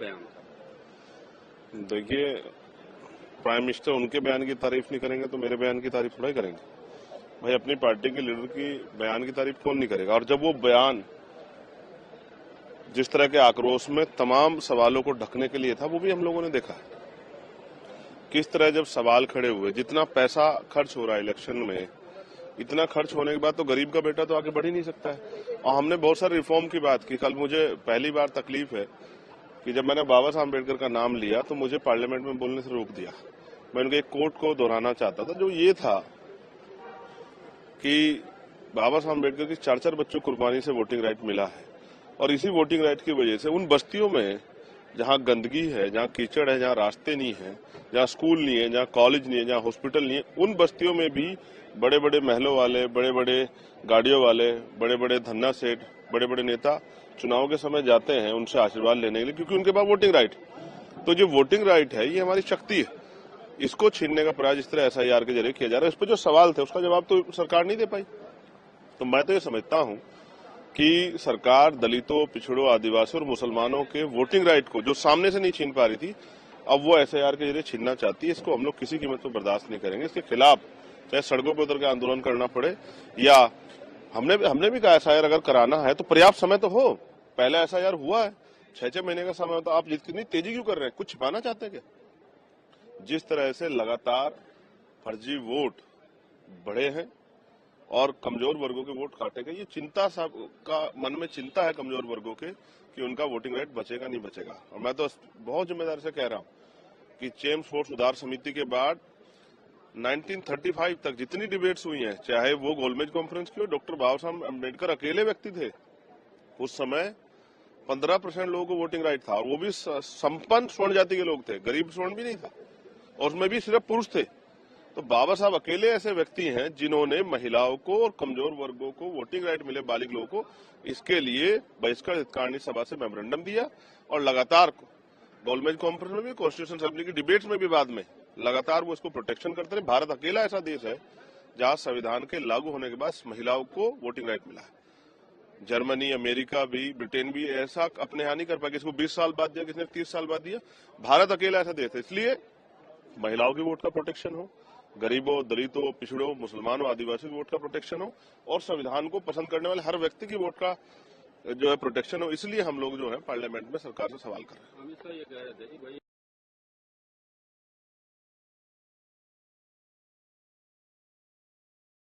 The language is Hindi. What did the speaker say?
बयान था? देखिए, प्राइम मिनिस्टर उनके बयान की तारीफ नहीं करेंगे तो मेरे बयान की तारीफ थोड़ा ही करेंगे। भाई, अपनी पार्टी के लीडर की बयान की तारीफ कौन नहीं करेगा। और जब वो बयान जिस तरह के आक्रोश में तमाम सवालों को ढकने के लिए था, वो भी हम लोगों ने देखा। किस तरह जब सवाल खड़े हुए, जितना पैसा खर्च हो रहा है इलेक्शन में, इतना खर्च होने के बाद तो गरीब का बेटा तो आगे बढ़ ही नहीं सकता है। और हमने बहुत सारे रिफॉर्म की बात की। कल मुझे पहली बार तकलीफ है कि जब मैंने बाबा साहब अम्बेडकर का नाम लिया तो मुझे पार्लियामेंट में बोलने से रोक दिया। मैं उनके एक कोट को दोहराना चाहता था, जो ये था कि बाबा साहब अम्बेडकर की 4-4 बच्चों को कुर्बानी से वोटिंग राइट मिला है। और इसी वोटिंग राइट की वजह से उन बस्तियों में जहां गंदगी है, जहां कीचड़ है, जहां रास्ते नहीं है, जहां स्कूल नहीं है, जहां कॉलेज नहीं है, जहां हॉस्पिटल नहीं है, उन बस्तियों में भी बड़े बड़े महलों वाले, बड़े बड़े गाड़ियों वाले, बड़े बड़े धन्ना सेठ, बड़े बड़े नेता चुनाव के समय जाते हैं उनसे आशीर्वाद लेने के लिए, क्योंकि उनके पास वोटिंग राइट। तो जो वोटिंग राइट है, ये हमारी शक्ति है। इसको छीनने का प्रयास इस तरह SIR के जरिए किया जा रहा है। इस पर जो सवाल थे उसका जवाब तो सरकार नहीं दे पाई। तो मैं तो ये समझता हूं कि सरकार दलितों, पिछड़ों, आदिवासियों और मुसलमानों के वोटिंग राइट को जो सामने से नहीं छीन पा रही थी, अब वो SIR के जरिए छीनना चाहती है। इसको हम लोग किसी कीमत पर बर्दाश्त नहीं करेंगे। इसके खिलाफ चाहे सड़कों पर उतर के आंदोलन करना पड़े, या हमने भी कहा SIR अगर कराना है तो पर्याप्त समय तो हो। पहले SIR हुआ है, 6-6 महीने का समय होता। आप इतनी तेजी क्यों कर रहे हैं? कुछ छिपाना चाहते हैं क्या? जिस तरह से लगातार फर्जी वोट बढ़े हैं और कमजोर वर्गों के वोट काटे गए, ये चिंता सब का मन में चिंता है कमजोर वर्गों के कि उनका वोटिंग राइट बचेगा नहीं बचेगा। और मैं तो बहुत जिम्मेदारी से कह रहा हूं कि चेम्स फोर्ट सुधार समिति के बाद 1935 तक जितनी डिबेट्स हुई हैं, चाहे वो गोलमेज कॉन्फ्रेंस की हो, डॉक्टर बाबा साहब अम्बेडकर अकेले व्यक्ति थे। उस समय 15% लोगों को वोटिंग राइट था, और वो भी संपन्न स्वर्ण जाति के लोग थे, गरीब स्वर्ण भी नहीं था, और उसमें भी सिर्फ पुरुष थे। तो बाबा साहब अकेले ऐसे व्यक्ति हैं जिन्होंने महिलाओं को और कमजोर वर्गों को वोटिंग राइट मिले, बालिग लोगों को, इसके लिए बहिष्कार हितकारिणी सभा से मेमोरेंडम दिया। और लगातार गोलमेज कॉन्फ्रेंस में भी, कॉन्स्टिट्यूशन असेंबली की डिबेट्स में भी बाद में लगातार वो इसको प्रोटेक्शन करते रहे। भारत अकेला ऐसा देश है जहां संविधान के लागू होने के बाद महिलाओं को वोटिंग राइट मिला है। जर्मनी, अमेरिका भी, ब्रिटेन भी ऐसा अपने यहाँ नहीं कर पाया। किसको 20 साल बाद दिया, किसने 30 साल बाद दिया। भारत अकेला ऐसा देश है। इसलिए महिलाओं की वोट का प्रोटेक्शन हो, गरीबों, दलितों, पिछड़ों, मुसलमानों, आदिवासियों की वोट का प्रोटेक्शन हो, और संविधान को पसंद करने वाले हर व्यक्ति की वोट का जो है प्रोटेक्शन हो। इसलिए हम लोग जो है पार्लियामेंट में सरकार से सवाल कर रहे हैं। अमित शाह ये कह रहे थे कि भाई